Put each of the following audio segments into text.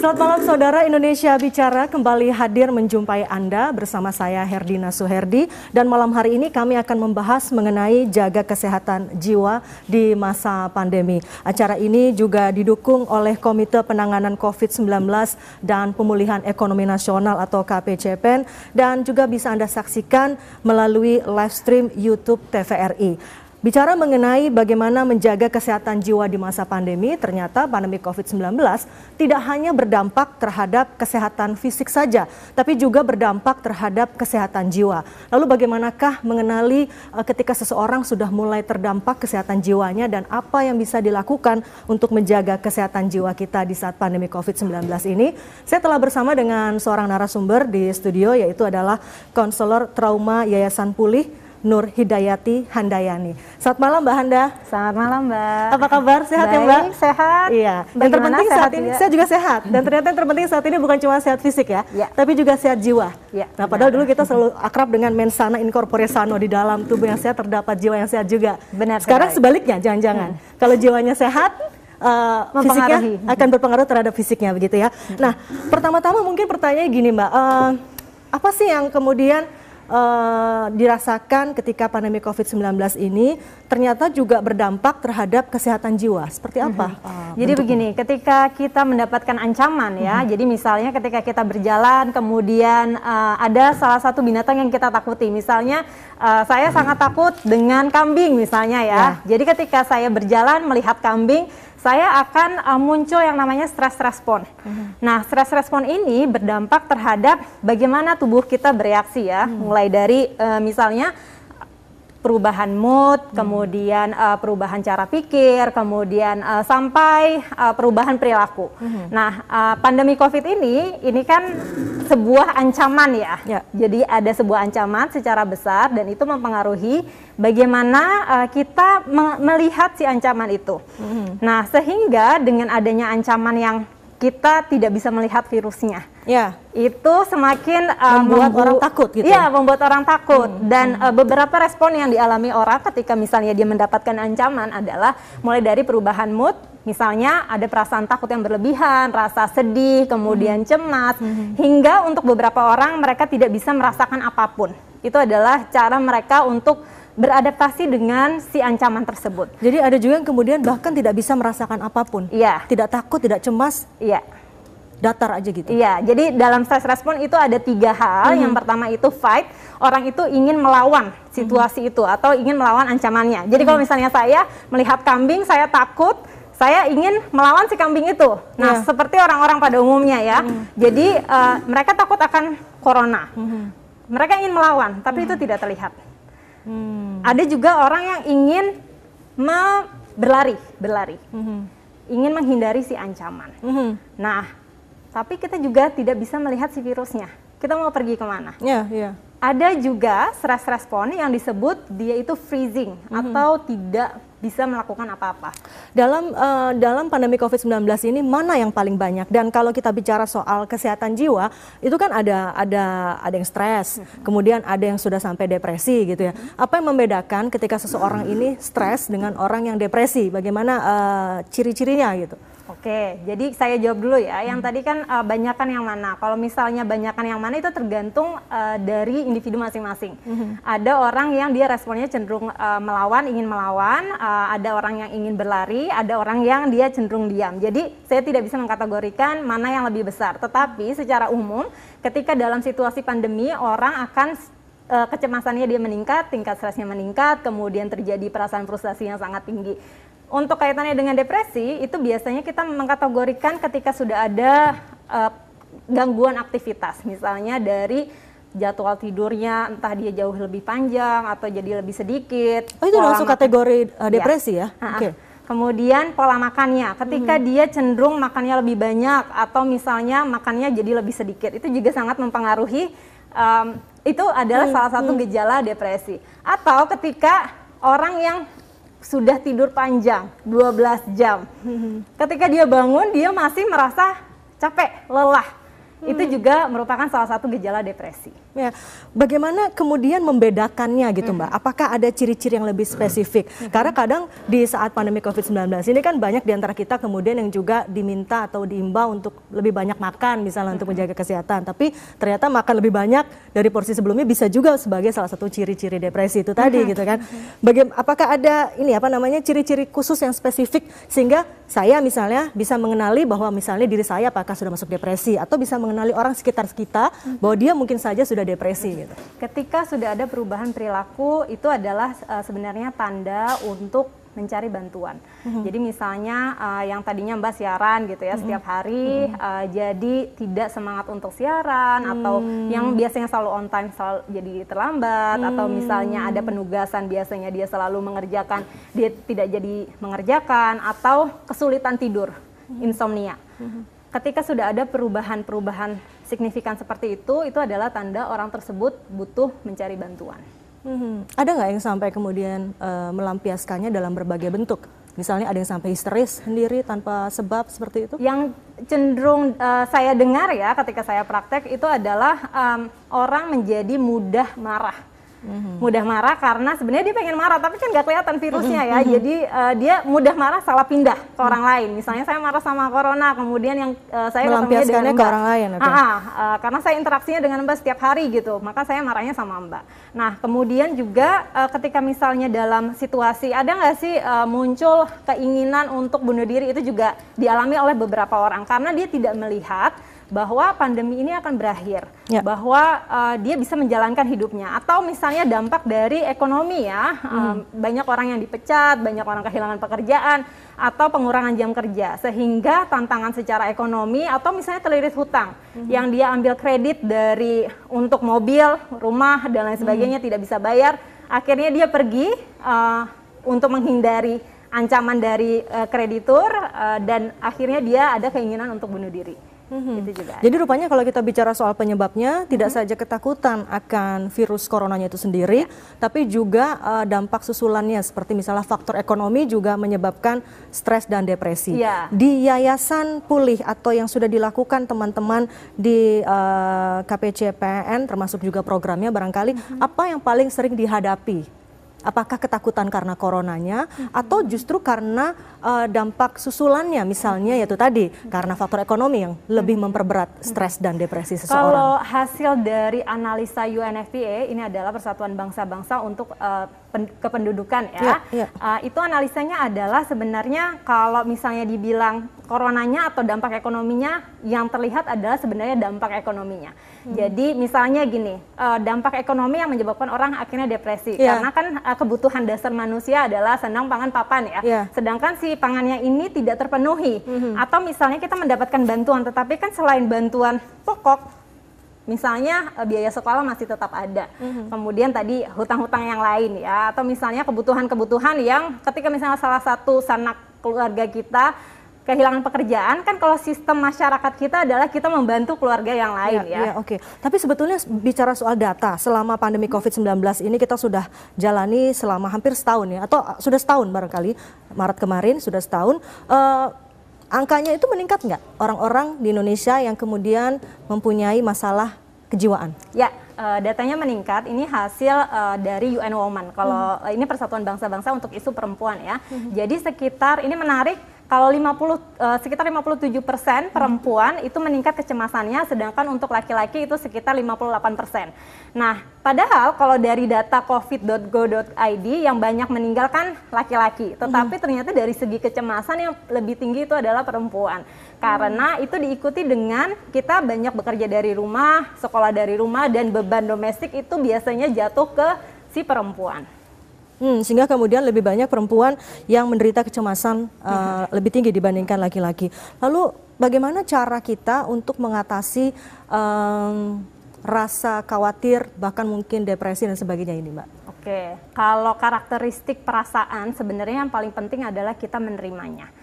Selamat malam saudara, Indonesia Bicara kembali hadir menjumpai Anda bersama saya Herdina Suherdi, dan malam hari ini kami akan membahas mengenai jaga kesehatan jiwa di masa pandemi. Acara ini juga didukung oleh Komite Penanganan COVID-19 dan Pemulihan Ekonomi Nasional atau KPCPEN, dan juga bisa Anda saksikan melalui live stream YouTube TVRI. Bicara mengenai bagaimana menjaga kesehatan jiwa di masa pandemi, ternyata pandemi COVID-19 tidak hanya berdampak terhadap kesehatan fisik saja, tapi juga berdampak terhadap kesehatan jiwa. Lalu bagaimanakah mengenali ketika seseorang sudah mulai terdampak kesehatan jiwanya dan apa yang bisa dilakukan untuk menjaga kesehatan jiwa kita di saat pandemi COVID-19 ini? Saya telah bersama dengan seorang narasumber di studio, yaitu adalah konselor trauma Yayasan Pulih, Nur Hidayati Handayani. Selamat malam Mbak Handa. Selamat malam Mbak. Apa kabar? Sehat ya Mbak? Baik, sehat. Iya. Dan terpenting saat ini, saya juga sehat. Dan ternyata yang terpenting saat ini bukan cuma sehat fisik ya, tapi juga sehat jiwa. Ya, nah padahal dulu kita selalu akrab dengan mensana in corpore sano, di dalam tubuh yang sehat terdapat jiwa yang sehat juga. Benar. Sekarang sebaliknya, jangan-jangan. Kalau jiwanya sehat, fisiknya akan berpengaruh terhadap fisiknya, begitu ya. Nah, pertama-tama mungkin pertanyaannya gini Mbak, apa sih yang kemudian dirasakan ketika pandemi COVID-19 ini ternyata juga berdampak terhadap kesehatan jiwa? Seperti apa? Jadi begini, ketika kita mendapatkan ancaman ya, jadi misalnya ketika kita berjalan kemudian ada salah satu binatang yang kita takuti, misalnya saya sangat takut dengan kambing misalnya ya. Jadi ketika saya berjalan melihat kambing, saya akan muncul yang namanya stress respon. Nah, stress respon ini berdampak terhadap bagaimana tubuh kita bereaksi ya, mulai dari misalnya perubahan mood, kemudian perubahan cara pikir, kemudian sampai perubahan perilaku. Nah, pandemi COVID ini kan sebuah ancaman ya. Jadi ada sebuah ancaman secara besar dan itu mempengaruhi bagaimana kita melihat si ancaman itu. Nah, sehingga dengan adanya ancaman yang kita tidak bisa melihat virusnya, itu semakin membuat orang takut gitu. Iya, membuat orang takut. Dan beberapa respon yang dialami orang ketika misalnya dia mendapatkan ancaman adalah mulai dari perubahan mood, misalnya ada perasaan takut yang berlebihan, rasa sedih, kemudian cemas, hingga untuk beberapa orang mereka tidak bisa merasakan apapun. Itu adalah cara mereka untuk beradaptasi dengan si ancaman tersebut. Jadi ada juga yang kemudian bahkan tidak bisa merasakan apapun. Iya. Tidak takut, tidak cemas. Iya. Datar aja gitu. Iya, jadi dalam stress respon itu ada 3 hal. Yang pertama itu fight, orang itu ingin melawan situasi itu atau ingin melawan ancamannya. Jadi kalau misalnya saya melihat kambing, saya takut, saya ingin melawan si kambing itu. Nah, seperti orang-orang pada umumnya ya. Jadi mereka takut akan corona. Mereka ingin melawan, tapi itu tidak terlihat. Ada juga orang yang ingin berlari, ingin menghindari si ancaman. Nah, tapi kita juga tidak bisa melihat si virusnya. Kita mau pergi kemana? Ada juga stress respon yang disebut dia itu freezing atau tidak bisa melakukan apa-apa. Dalam pandemi COVID-19 ini mana yang paling banyak? Dan kalau kita bicara soal kesehatan jiwa, itu kan ada yang stres, kemudian ada yang sudah sampai depresi gitu ya. Apa yang membedakan ketika seseorang ini stres dengan orang yang depresi? Bagaimana ciri-cirinya gitu? Oke, jadi saya jawab dulu ya. Yang tadi kan banyakan yang mana? Kalau misalnya banyakan yang mana itu tergantung dari individu masing-masing. Ada orang yang dia responnya cenderung melawan, ingin melawan. Ada orang yang ingin berlari. Ada orang yang dia cenderung diam. Jadi saya tidak bisa mengkategorikan mana yang lebih besar. Tetapi secara umum, ketika dalam situasi pandemi orang akan kecemasannya dia meningkat, tingkat stresnya meningkat, kemudian terjadi perasaan frustasi yang sangat tinggi. Untuk kaitannya dengan depresi, itu biasanya kita mengkategorikan ketika sudah ada gangguan aktivitas. Misalnya dari jadwal tidurnya, entah dia jauh lebih panjang atau jadi lebih sedikit. Oh, itu masuk kategori depresi ya? Kemudian pola makannya, ketika dia cenderung makannya lebih banyak atau misalnya makannya jadi lebih sedikit. Itu juga sangat mempengaruhi, itu adalah salah satu gejala depresi. Atau ketika orang yang sudah tidur panjang 12 jam. Ketika dia bangun dia masih merasa capek, lelah. Itu juga merupakan salah satu gejala depresi. Ya, bagaimana kemudian membedakannya gitu Mbak? Apakah ada ciri-ciri yang lebih spesifik? Karena kadang di saat pandemi COVID-19 ini kan banyak di antara kita kemudian yang juga diminta atau diimbau untuk lebih banyak makan misalnya untuk menjaga kesehatan. Tapi ternyata makan lebih banyak dari porsi sebelumnya bisa juga sebagai salah satu ciri-ciri depresi itu tadi gitu kan. Apakah ada ini apa namanya ciri-ciri khusus yang spesifik sehingga saya misalnya bisa mengenali bahwa misalnya diri saya apakah sudah masuk depresi atau bisa mengenali orang sekitar kita bahwa dia mungkin saja sudah depresi gitu. Ketika sudah ada perubahan perilaku itu adalah sebenarnya tanda untuk mencari bantuan. Jadi misalnya yang tadinya Mbak siaran gitu ya setiap hari, jadi tidak semangat untuk siaran atau yang biasanya selalu on time selalu jadi terlambat atau misalnya ada penugasan biasanya dia selalu mengerjakan dia tidak jadi mengerjakan atau kesulitan tidur, insomnia. Ketika sudah ada perubahan-perubahan signifikan seperti itu adalah tanda orang tersebut butuh mencari bantuan. Ada nggak yang sampai kemudian melampiaskannya dalam berbagai bentuk? Misalnya ada yang sampai histeris sendiri tanpa sebab seperti itu? Yang cenderung saya dengar ya ketika saya praktek itu adalah orang menjadi mudah marah. Mudah marah karena sebenarnya dia pengen marah tapi kan nggak kelihatan virusnya ya, jadi dia mudah marah salah pindah ke orang lain. Misalnya saya marah sama corona, kemudian yang saya melampiaskannya ke orang lain. Karena saya interaksinya dengan Mbak setiap hari gitu, maka saya marahnya sama Mbak. Nah kemudian juga ketika misalnya dalam situasi ada nggak sih muncul keinginan untuk bunuh diri, itu juga dialami oleh beberapa orang karena dia tidak melihat bahwa pandemi ini akan berakhir, bahwa dia bisa menjalankan hidupnya, atau misalnya dampak dari ekonomi ya, banyak orang yang dipecat, banyak orang kehilangan pekerjaan, atau pengurangan jam kerja, sehingga tantangan secara ekonomi, atau misalnya terlilit hutang, yang dia ambil kredit dari untuk mobil, rumah, dan lain sebagainya tidak bisa bayar, akhirnya dia pergi untuk menghindari ancaman dari kreditur, dan akhirnya dia ada keinginan untuk bunuh diri. Gitu juga. Jadi rupanya kalau kita bicara soal penyebabnya tidak saja ketakutan akan virus coronanya itu sendiri, tapi juga dampak susulannya seperti misalnya faktor ekonomi juga menyebabkan stres dan depresi. Di Yayasan Pulih atau yang sudah dilakukan teman-teman di KPCPN termasuk juga programnya barangkali apa yang paling sering dihadapi? Apakah ketakutan karena coronanya atau justru karena dampak susulannya misalnya yaitu tadi karena faktor ekonomi yang lebih memperberat stres dan depresi seseorang? Kalau hasil dari analisa UNFPA, ini adalah Persatuan Bangsa-Bangsa untuk kependudukan ya, itu analisanya adalah sebenarnya kalau misalnya dibilang coronanya atau dampak ekonominya, yang terlihat adalah sebenarnya dampak ekonominya. Jadi misalnya gini, dampak ekonomi yang menyebabkan orang akhirnya depresi, karena kan kebutuhan dasar manusia adalah sandang, pangan, papan ya, sedangkan si pangannya ini tidak terpenuhi, atau misalnya kita mendapatkan bantuan, tetapi kan selain bantuan pokok, misalnya biaya sekolah masih tetap ada, kemudian tadi hutang-hutang yang lain ya, atau misalnya kebutuhan-kebutuhan yang ketika misalnya salah satu sanak keluarga kita kehilangan pekerjaan, kan kalau sistem masyarakat kita adalah kita membantu keluarga yang lain Oke. Tapi sebetulnya bicara soal data, selama pandemi COVID-19 ini kita sudah jalani selama hampir setahun ya, atau sudah setahun barangkali, Maret kemarin sudah setahun, angkanya itu meningkat nggak orang-orang di Indonesia yang kemudian mempunyai masalah kejiwaan? Ya, datanya meningkat. Ini hasil dari UN Women. Kalau ini Persatuan Bangsa-Bangsa untuk isu perempuan ya. Jadi sekitar, ini menarik, kalau sekitar 57% perempuan itu meningkat kecemasannya, sedangkan untuk laki-laki itu sekitar 58%. Nah, padahal kalau dari data covid.go.id yang banyak meninggalkan laki-laki, tetapi ternyata dari segi kecemasan yang lebih tinggi itu adalah perempuan. Karena itu diikuti dengan kita banyak bekerja dari rumah, sekolah dari rumah, dan beban domestik itu biasanya jatuh ke si perempuan. Sehingga kemudian lebih banyak perempuan yang menderita kecemasan lebih tinggi dibandingkan laki-laki. Lalu bagaimana cara kita untuk mengatasi rasa khawatir, bahkan mungkin depresi dan sebagainya ini, Mbak? Oke, kalau karakteristik perasaan sebenarnya yang paling penting adalah kita menerimanya.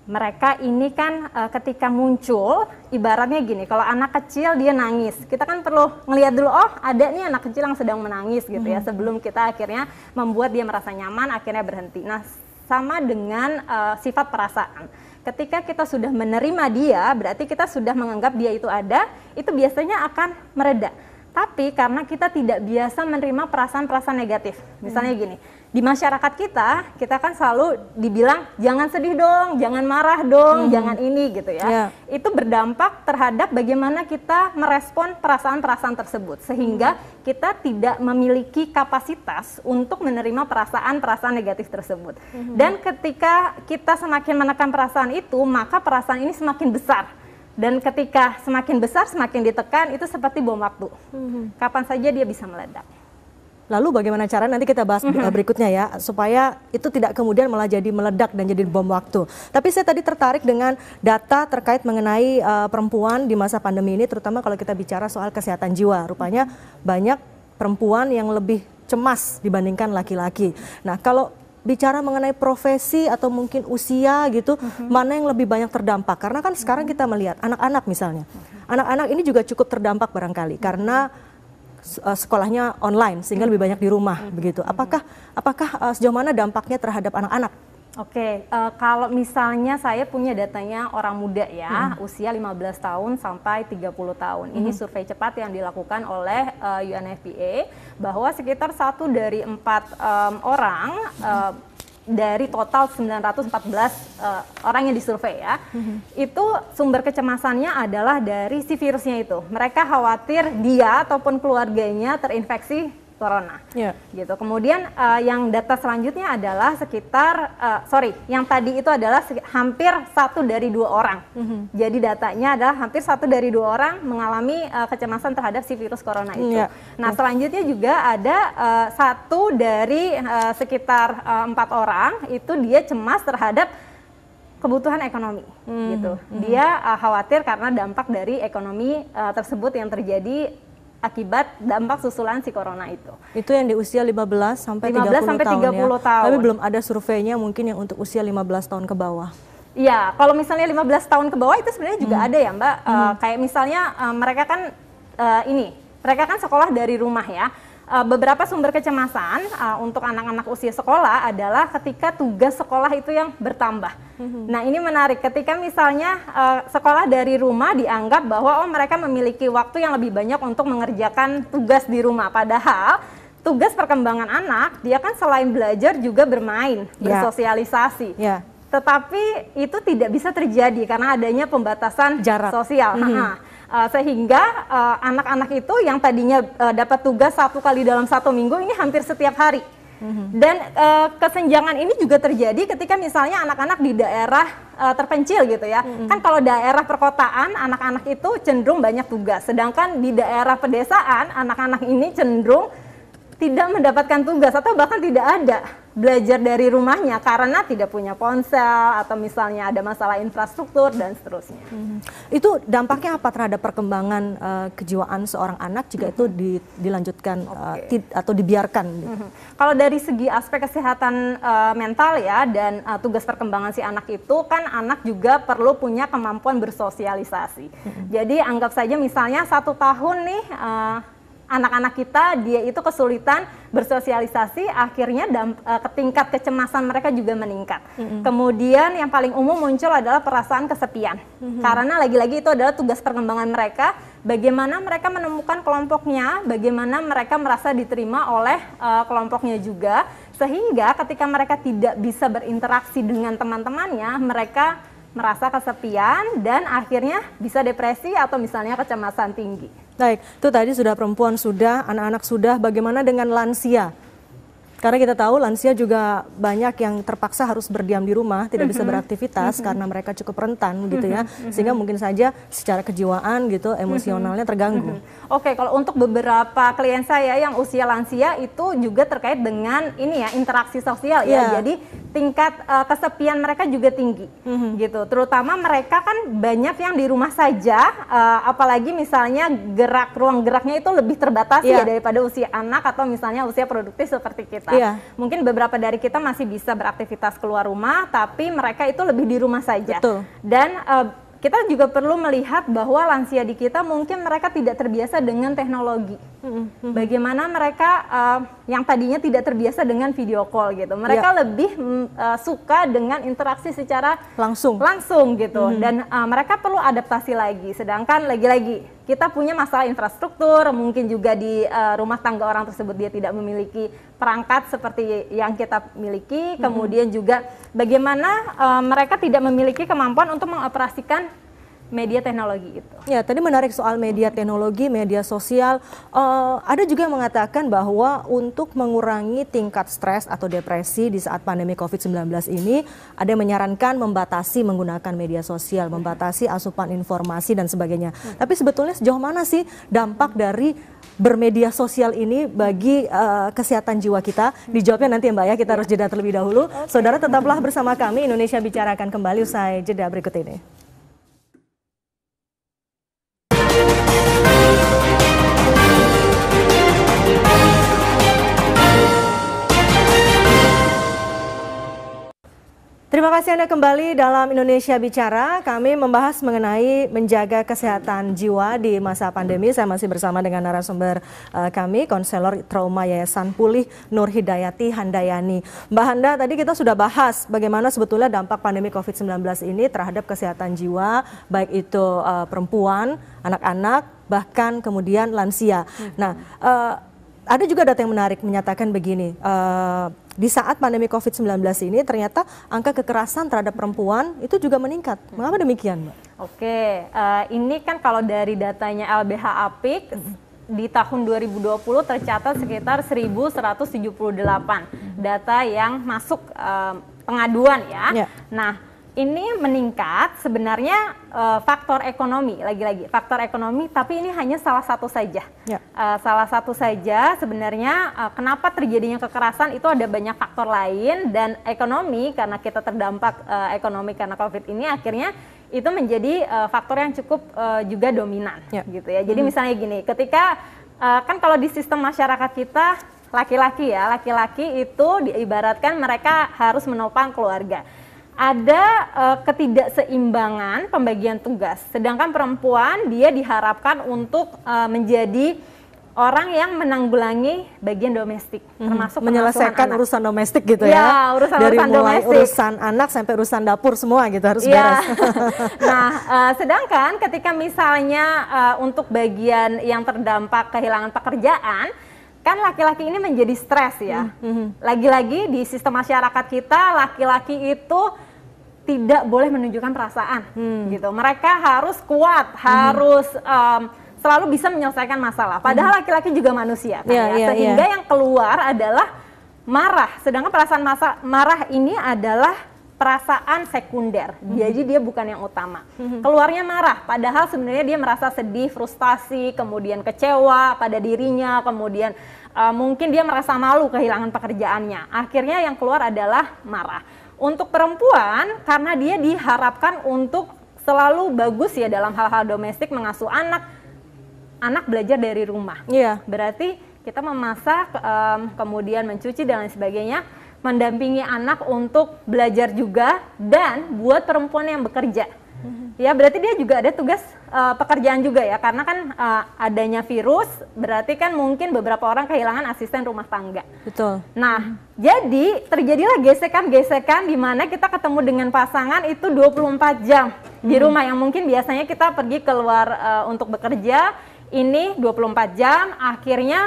Mereka ini kan ketika muncul, ibaratnya gini, kalau anak kecil dia nangis, kita kan perlu ngelihat dulu, oh ada nih anak kecil yang sedang menangis gitu ya, sebelum kita akhirnya membuat dia merasa nyaman, akhirnya berhenti. Nah, sama dengan sifat perasaan. Ketika kita sudah menerima dia, berarti kita sudah menganggap dia itu ada, itu biasanya akan mereda. Tapi karena kita tidak biasa menerima perasaan-perasaan negatif. Misalnya gini, di masyarakat kita kan selalu dibilang jangan sedih dong, jangan marah dong, jangan ini gitu ya. Itu berdampak terhadap bagaimana kita merespon perasaan-perasaan tersebut. Sehingga kita tidak memiliki kapasitas untuk menerima perasaan-perasaan negatif tersebut. Dan ketika kita semakin menekan perasaan itu, maka perasaan ini semakin besar. Dan ketika semakin besar, semakin ditekan, itu seperti bom waktu. Kapan saja dia bisa meledak. Lalu bagaimana cara, nanti kita bahas berikutnya ya, supaya itu tidak kemudian malah jadi meledak dan jadi bom waktu. Tapi saya tadi tertarik dengan data terkait mengenai perempuan di masa pandemi ini, terutama kalau kita bicara soal kesehatan jiwa. Rupanya banyak perempuan yang lebih cemas dibandingkan laki-laki. Nah, kalau bicara mengenai profesi atau mungkin usia gitu, mana yang lebih banyak terdampak? Karena kan sekarang kita melihat anak-anak misalnya. Anak-anak ini juga cukup terdampak barangkali karena sekolahnya online sehingga lebih banyak di rumah begitu. Apakah sejauh mana dampaknya terhadap anak-anak? Oke, kalau misalnya saya punya datanya orang muda ya, usia 15 tahun sampai 30 tahun. Ini survei cepat yang dilakukan oleh UNFPA bahwa sekitar 1 dari 4 orang dari total 914 orang yang disurvei ya, itu sumber kecemasannya adalah dari si virusnya itu. Mereka khawatir dia ataupun keluarganya terinfeksi corona, gitu. Kemudian yang data selanjutnya adalah sekitar, yang tadi itu adalah hampir 1 dari 2 orang. Jadi datanya adalah hampir 1 dari 2 orang mengalami kecemasan terhadap si virus corona itu. Nah selanjutnya juga ada 1 dari sekitar 4 orang itu dia cemas terhadap kebutuhan ekonomi, gitu. Dia khawatir karena dampak dari ekonomi tersebut yang terjadi akibat dampak susulan si corona itu. Itu yang di usia 15 sampai 30 tahun. Tapi belum ada surveinya mungkin yang untuk usia 15 tahun ke bawah. Iya, kalau misalnya 15 tahun ke bawah itu sebenarnya juga ada ya Mbak. Kayak misalnya mereka kan mereka kan sekolah dari rumah ya. Beberapa sumber kecemasan untuk anak-anak usia sekolah adalah ketika tugas sekolah itu yang bertambah. Nah ini menarik, ketika misalnya sekolah dari rumah dianggap bahwa mereka memiliki waktu yang lebih banyak untuk mengerjakan tugas di rumah. Padahal tugas perkembangan anak, dia kan selain belajar juga bermain, bersosialisasi. Tetapi itu tidak bisa terjadi karena adanya pembatasan jarak sosial. Sehingga anak-anak itu yang tadinya dapat tugas 1 kali dalam 1 minggu ini hampir setiap hari. Dan kesenjangan ini juga terjadi ketika misalnya anak-anak di daerah terpencil gitu ya. Kan kalau daerah perkotaan anak-anak itu cenderung banyak tugas, sedangkan di daerah pedesaan anak-anak ini cenderung tidak mendapatkan tugas atau bahkan tidak ada belajar dari rumahnya karena tidak punya ponsel atau misalnya ada masalah infrastruktur dan seterusnya. Itu dampaknya apa terhadap perkembangan kejiwaan seorang anak jika itu dilanjutkan atau dibiarkan? Kalau dari segi aspek kesehatan mental ya dan tugas perkembangan si anak itu kan anak juga perlu punya kemampuan bersosialisasi. Jadi anggap saja misalnya 1 tahun nih anak-anak kita dia itu kesulitan bersosialisasi, akhirnya tingkat kecemasan mereka juga meningkat. Kemudian yang paling umum muncul adalah perasaan kesepian. Karena lagi-lagi itu adalah tugas perkembangan mereka, bagaimana mereka menemukan kelompoknya, bagaimana mereka merasa diterima oleh kelompoknya juga, sehingga ketika mereka tidak bisa berinteraksi dengan teman-temannya, mereka merasa kesepian dan akhirnya bisa depresi atau misalnya kecemasan tinggi. Baik, itu tadi sudah perempuan sudah, anak-anak sudah, bagaimana dengan lansia? Karena kita tahu lansia juga banyak yang terpaksa harus berdiam di rumah, tidak bisa beraktivitas karena mereka cukup rentan gitu ya, sehingga mungkin saja secara kejiwaan gitu, emosionalnya terganggu. Oke, kalau untuk beberapa klien saya yang usia lansia itu juga terkait dengan ini ya, interaksi sosial ya, jadi tingkat kesepian mereka juga tinggi gitu, terutama mereka kan banyak yang di rumah saja, apalagi misalnya ruang geraknya itu lebih terbatas ya daripada usia anak atau misalnya usia produktif seperti kita. Mungkin beberapa dari kita masih bisa beraktivitas keluar rumah, tapi mereka itu lebih di rumah saja. Dan kita juga perlu melihat bahwa lansia di kita mungkin mereka tidak terbiasa dengan teknologi. Bagaimana mereka yang tadinya tidak terbiasa dengan video call gitu. Mereka lebih suka dengan interaksi secara langsung gitu. Dan mereka perlu adaptasi lagi. Sedangkan lagi-lagi kita punya masalah infrastruktur, mungkin juga di rumah tangga orang tersebut dia tidak memiliki perangkat seperti yang kita miliki, kemudian juga bagaimana mereka tidak memiliki kemampuan untuk mengoperasikan media teknologi itu. Ya, tadi menarik soal media teknologi, media sosial. Ada juga yang mengatakan bahwa untuk mengurangi tingkat stres atau depresi di saat pandemi COVID-19 ini, ada yang menyarankan membatasi menggunakan media sosial, membatasi asupan informasi dan sebagainya. Tapi sebetulnya sejauh mana sih dampak dari bermedia sosial ini bagi kesehatan jiwa kita? Dijawabnya nanti ya Mbak ya, kita harus jeda terlebih dahulu. Saudara tetaplah bersama kami, Indonesia Bicara akan kembali usai jeda berikut ini. Terima kasih Anda kembali dalam Indonesia Bicara. Kami membahas mengenai menjaga kesehatan jiwa di masa pandemi. Saya masih bersama dengan narasumber kami, konselor trauma Yayasan Pulih Nur Hidayati Handayani. Mbak Handa, tadi kita sudah bahas bagaimana sebetulnya dampak pandemi COVID-19 ini terhadap kesehatan jiwa, baik itu perempuan, anak-anak, bahkan kemudian lansia. Nah, ada juga data yang menarik menyatakan begini, di saat pandemi COVID-19 ini ternyata angka kekerasan terhadap perempuan itu juga meningkat. Mengapa demikian, Mbak? Oke, ini kan kalau dari datanya LBH Apik, di tahun 2020 tercatat sekitar 1.178 data yang masuk pengaduan ya. Nah, ini meningkat sebenarnya faktor ekonomi, lagi-lagi faktor ekonomi, tapi ini hanya salah satu saja. Salah satu saja sebenarnya kenapa terjadinya kekerasan itu ada banyak faktor lain, dan ekonomi karena kita terdampak ekonomi karena COVID ini akhirnya itu menjadi faktor yang cukup juga dominan gitu ya. Jadi misalnya gini, ketika kan kalau di sistem masyarakat kita laki-laki ya, laki-laki itu diibaratkan mereka harus menopang keluarga. Ada ketidakseimbangan pembagian tugas, sedangkan perempuan dia diharapkan untuk menjadi orang yang menanggulangi bagian domestik, termasuk menyelesaikan urusan domestik gitu ya, dari mulai domestik, urusan anak sampai urusan dapur semua gitu harus beres. Nah, sedangkan ketika misalnya untuk bagian yang terdampak kehilangan pekerjaan, kan laki-laki ini menjadi stres ya. Lagi-lagi di sistem masyarakat kita, laki-laki itu tidak boleh menunjukkan perasaan gitu. Mereka harus kuat, harus selalu bisa menyelesaikan masalah. Padahal laki-laki juga manusia kan sehingga yang keluar adalah marah. Sedangkan perasaan marah ini adalah perasaan sekunder. Jadi dia bukan yang utama. Keluarnya marah, padahal sebenarnya dia merasa sedih, frustasi, kemudian kecewa pada dirinya, kemudian mungkin dia merasa malu kehilangan pekerjaannya. Akhirnya yang keluar adalah marah. Untuk perempuan, karena dia diharapkan untuk selalu bagus ya dalam hal-hal domestik, mengasuh anak belajar dari rumah. Berarti kita memasak, kemudian mencuci dan lain sebagainya, mendampingi anak untuk belajar juga, dan buat perempuan yang bekerja. Ya, berarti dia juga ada tugas pekerjaan juga ya, karena kan adanya virus, berarti kan mungkin beberapa orang kehilangan asisten rumah tangga. Betul. Nah, jadi terjadilah gesekan-gesekan di mana kita ketemu dengan pasangan itu 24 jam di rumah, yang mungkin biasanya kita pergi keluar untuk bekerja, ini 24 jam, akhirnya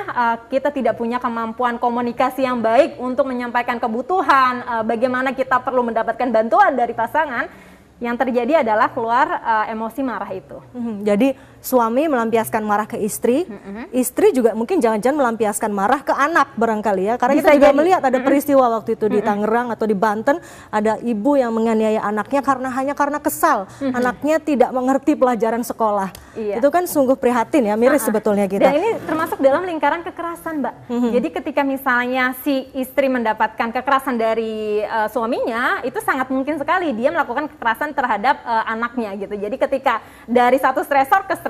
kita tidak punya kemampuan komunikasi yang baik untuk menyampaikan kebutuhan, bagaimana kita perlu mendapatkan bantuan dari pasangan. Yang terjadi adalah keluar emosi marah itu. Jadi suami melampiaskan marah ke istri, istri juga mungkin jangan-jangan melampiaskan marah ke anak barangkali ya. Karena bisa kita juga melihat ada peristiwa waktu itu di Tangerang atau di Banten, ada ibu yang menganiaya anaknya hanya karena kesal, anaknya tidak mengerti pelajaran sekolah. Itu kan sungguh prihatin ya, miris sebetulnya kita. Dan ini termasuk dalam lingkaran kekerasan, Mbak. Jadi ketika misalnya si istri mendapatkan kekerasan dari suaminya, itu sangat mungkin sekali dia melakukan kekerasan terhadap anaknya gitu. Jadi ketika dari satu stresor ke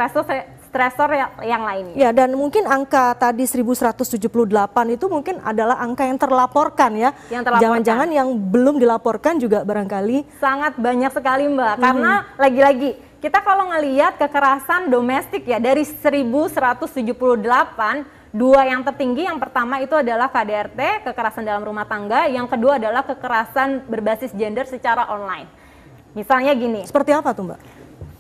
stresor yang lainnya. Ya, dan mungkin angka tadi 1178 itu mungkin adalah angka yang terlaporkan ya. Jangan-jangan yang belum dilaporkan juga barangkali sangat banyak sekali, Mbak. Karena lagi-lagi kita kalau ngelihat kekerasan domestik ya, dari 1178, dua yang tertinggi, yang pertama itu adalah KDRT, kekerasan dalam rumah tangga, yang kedua adalah kekerasan berbasis gender secara online. Misalnya gini. Seperti apa tuh, Mbak?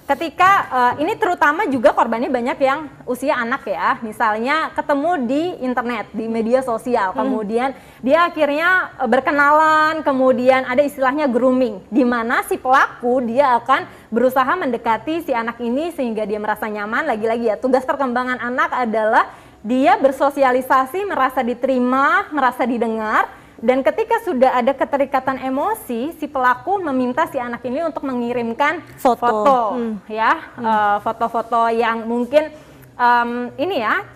ketika ini terutama juga korbannya banyak yang usia anak ya, misalnya ketemu di internet, di media sosial, kemudian dia akhirnya berkenalan, kemudian ada istilahnya grooming, di mana si pelaku dia akan berusaha mendekati si anak ini sehingga dia merasa nyaman. Lagi-lagi ya, tugas perkembangan anak adalah dia bersosialisasi, merasa diterima, merasa didengar. Dan ketika sudah ada keterikatan emosi, si pelaku meminta si anak ini untuk mengirimkan foto, foto-foto yang mungkin ini ya,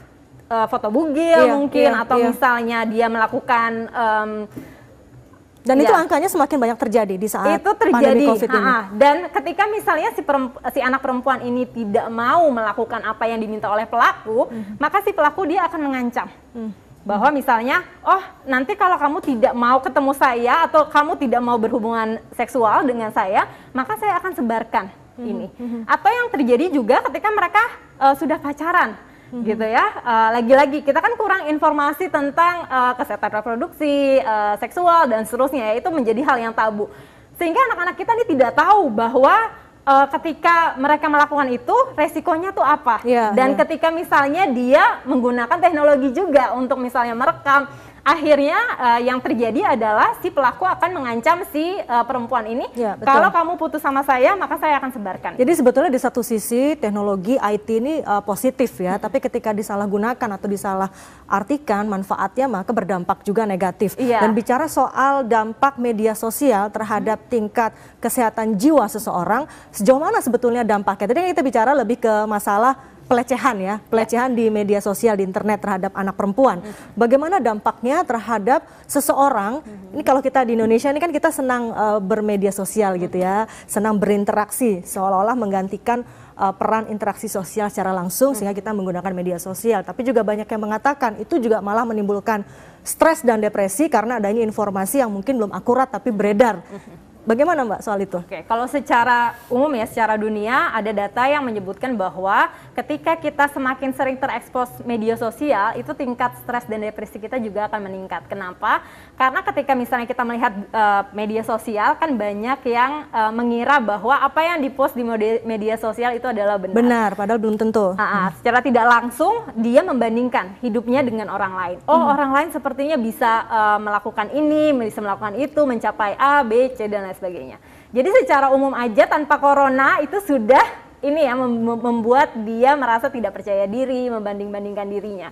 foto bugil mungkin, atau misalnya dia melakukan dan itu angkanya semakin banyak terjadi di saat itu terjadi, pandemi COVID ini. Dan ketika misalnya si anak perempuan ini tidak mau melakukan apa yang diminta oleh pelaku, maka si pelaku dia akan mengancam. Bahwa misalnya, oh nanti kalau kamu tidak mau ketemu saya atau kamu tidak mau berhubungan seksual dengan saya, maka saya akan sebarkan ini. Atau yang terjadi juga ketika mereka sudah pacaran, gitu ya. Lagi-lagi kita kan kurang informasi tentang kesehatan reproduksi, seksual dan seterusnya, ya, itu menjadi hal yang tabu. Sehingga anak-anak kita ini tidak tahu bahwa ketika mereka melakukan itu resikonya tuh apa, dan ketika misalnya dia menggunakan teknologi juga untuk misalnya merekam, akhirnya yang terjadi adalah si pelaku akan mengancam si perempuan ini, kalau kamu putus sama saya maka saya akan sebarkan. Jadi sebetulnya di satu sisi teknologi IT ini positif ya, tapi ketika disalahgunakan atau disalahartikan manfaatnya maka berdampak juga negatif. Dan bicara soal dampak media sosial terhadap tingkat kesehatan jiwa seseorang, sejauh mana sebetulnya dampaknya? Tadi kita bicara lebih ke masalah pelecehan ya, pelecehan di media sosial, di internet terhadap anak perempuan. Bagaimana dampaknya terhadap seseorang? Ini kalau kita di Indonesia ini kan kita senang bermedia sosial gitu ya, senang berinteraksi, seolah-olah menggantikan peran interaksi sosial secara langsung sehingga kita menggunakan media sosial. Tapi juga banyak yang mengatakan itu juga malah menimbulkan stres dan depresi karena adanya informasi yang mungkin belum akurat tapi beredar. Bagaimana Mbak soal itu? Oke, kalau secara umum ya, secara dunia ada data yang menyebutkan bahwa ketika kita semakin sering terekspos media sosial, itu tingkat stres dan depresi kita juga akan meningkat. Kenapa? Karena ketika misalnya kita melihat media sosial, kan banyak yang mengira bahwa apa yang dipost di media sosial itu adalah benar. Benar, padahal belum tentu. Secara tidak langsung, dia membandingkan hidupnya dengan orang lain. Oh, orang lain sepertinya bisa melakukan ini, bisa melakukan itu, mencapai A, B, C, dan lain sebagainya. Jadi secara umum aja tanpa corona itu sudah ini ya membuat dia merasa tidak percaya diri, membanding-bandingkan dirinya.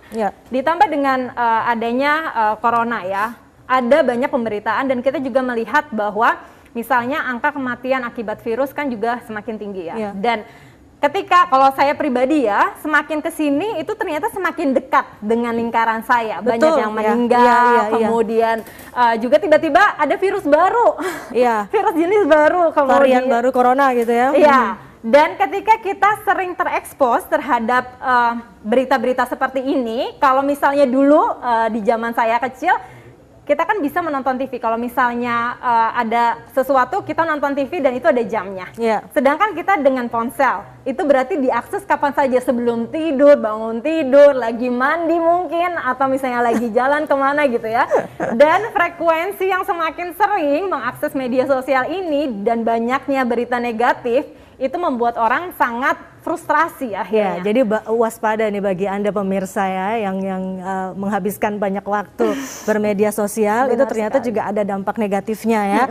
Ditambah dengan adanya corona ya, ada banyak pemberitaan dan kita juga melihat bahwa misalnya angka kematian akibat virus kan juga semakin tinggi ya. Dan ketika kalau saya pribadi ya, semakin kesini itu ternyata semakin dekat dengan lingkaran saya. Banyak yang meninggal, kemudian juga tiba-tiba ada virus baru, virus jenis baru, kemudian varian baru corona gitu ya. Dan ketika kita sering terekspos terhadap berita-berita seperti ini, kalau misalnya dulu di zaman saya kecil, kita kan bisa menonton TV. Kalau misalnya ada sesuatu, kita nonton TV dan itu ada jamnya. Sedangkan kita dengan ponsel, itu berarti diakses kapan saja, sebelum tidur, bangun tidur, lagi mandi mungkin, atau misalnya lagi jalan kemana gitu ya. Dan frekuensi yang semakin sering mengakses media sosial ini dan banyaknya berita negatif, itu membuat orang sangat frustrasi akhirnya. Jadi waspada nih bagi Anda pemirsa ya yang menghabiskan banyak waktu bermedia sosial. Itu ternyata juga ada dampak negatifnya ya.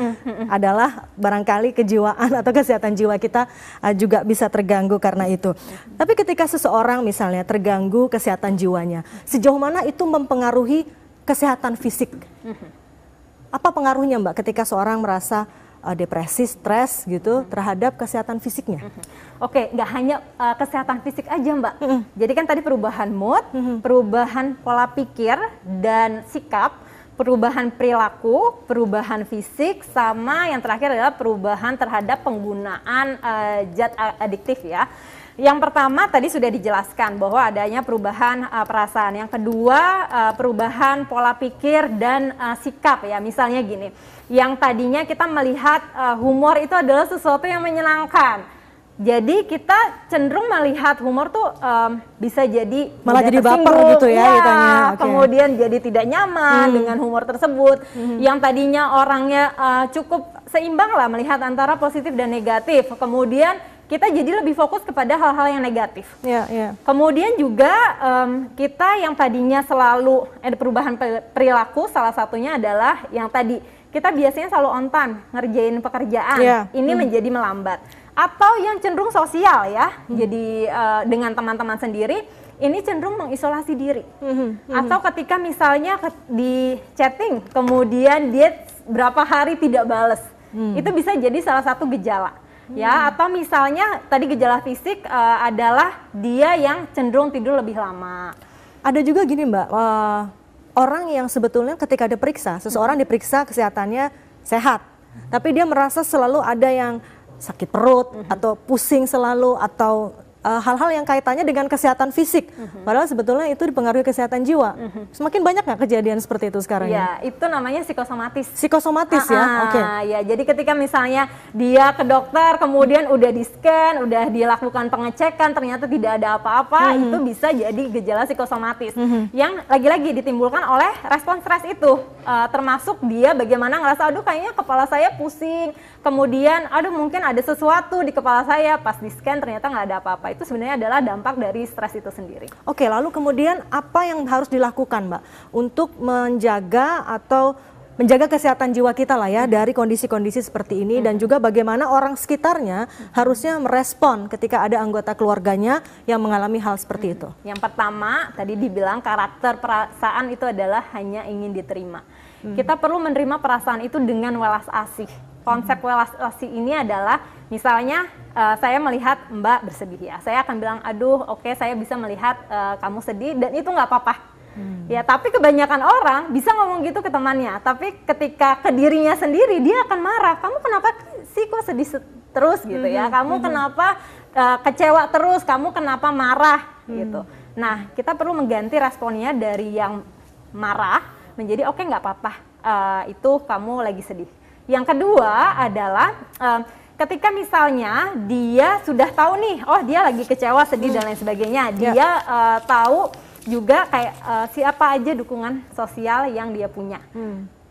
Adalah barangkali kejiwaan atau kesehatan jiwa kita juga bisa terganggu karena itu. Tapi ketika seseorang misalnya terganggu kesehatan jiwanya, sejauh mana itu mempengaruhi kesehatan fisik? Apa pengaruhnya Mbak ketika seorang merasa depresi, stres gitu terhadap kesehatan fisiknya? Oke, nggak hanya kesehatan fisik aja Mbak. Jadi kan tadi perubahan mood, perubahan pola pikir dan sikap, perubahan perilaku, perubahan fisik, sama yang terakhir adalah perubahan terhadap penggunaan zat adiktif ya. Yang pertama tadi sudah dijelaskan bahwa adanya perubahan perasaan. Yang kedua perubahan pola pikir dan sikap ya. Misalnya gini, yang tadinya kita melihat humor itu adalah sesuatu yang menyenangkan. Jadi kita cenderung melihat humor tuh bisa jadi malah jadi baper gitu ya, kemudian jadi tidak nyaman dengan humor tersebut. Yang tadinya orangnya cukup seimbang lah melihat antara positif dan negatif, kemudian kita jadi lebih fokus kepada hal-hal yang negatif. Yeah. Kemudian juga kita yang tadinya selalu ada perubahan perilaku, salah satunya adalah yang tadi kita biasanya selalu on time ngerjain pekerjaan, ini menjadi melambat. Atau yang cenderung sosial ya, jadi dengan teman-teman sendiri, ini cenderung mengisolasi diri. Atau ketika misalnya di chatting, kemudian dia berapa hari tidak bales, itu bisa jadi salah satu gejala. Ya, atau misalnya tadi gejala fisik adalah dia yang cenderung tidur lebih lama. Ada juga gini Mbak, orang yang sebetulnya ketika diperiksa, seseorang diperiksa kesehatannya sehat, tapi dia merasa selalu ada yang sakit perut atau pusing selalu atau hal-hal yang kaitannya dengan kesehatan fisik, padahal sebetulnya itu dipengaruhi kesehatan jiwa. Semakin banyak nggak kejadian seperti itu sekarang? Ya, itu namanya psikosomatis. Psikosomatis ya, oke. Ya, jadi ketika misalnya dia ke dokter, kemudian udah di scan, udah dilakukan pengecekan, ternyata tidak ada apa-apa, itu bisa jadi gejala psikosomatis. Yang lagi-lagi ditimbulkan oleh respon stres itu, termasuk dia bagaimana ngerasa, aduh kayaknya kepala saya pusing, kemudian aduh mungkin ada sesuatu di kepala saya, pas di scan ternyata nggak ada apa-apa. Itu sebenarnya adalah dampak dari stres itu sendiri. Oke, lalu kemudian apa yang harus dilakukan Mbak untuk menjaga atau menjaga kesehatan jiwa kita lah ya dari kondisi-kondisi seperti ini, dan juga bagaimana orang sekitarnya harusnya merespon ketika ada anggota keluarganya yang mengalami hal seperti itu? Yang pertama, tadi dibilang karakter perasaan itu adalah hanya ingin diterima. Kita perlu menerima perasaan itu dengan welas asih. Konsep welas asih ini adalah misalnya saya melihat Mbak bersedih ya, saya akan bilang aduh oke, saya bisa melihat kamu sedih dan itu nggak apa-apa. Ya, tapi kebanyakan orang bisa ngomong gitu ke temannya, tapi ketika ke dirinya sendiri dia akan marah. Kamu kenapa sih kok sedih terus gitu ya? Kamu kenapa kecewa terus? Kamu kenapa marah gitu? Nah, kita perlu mengganti responnya dari yang marah menjadi oke, nggak apa-apa, itu kamu lagi sedih. Yang kedua adalah ketika misalnya dia sudah tahu nih, oh dia lagi kecewa, sedih dan lain sebagainya, dia tahu juga kayak siapa aja dukungan sosial yang dia punya.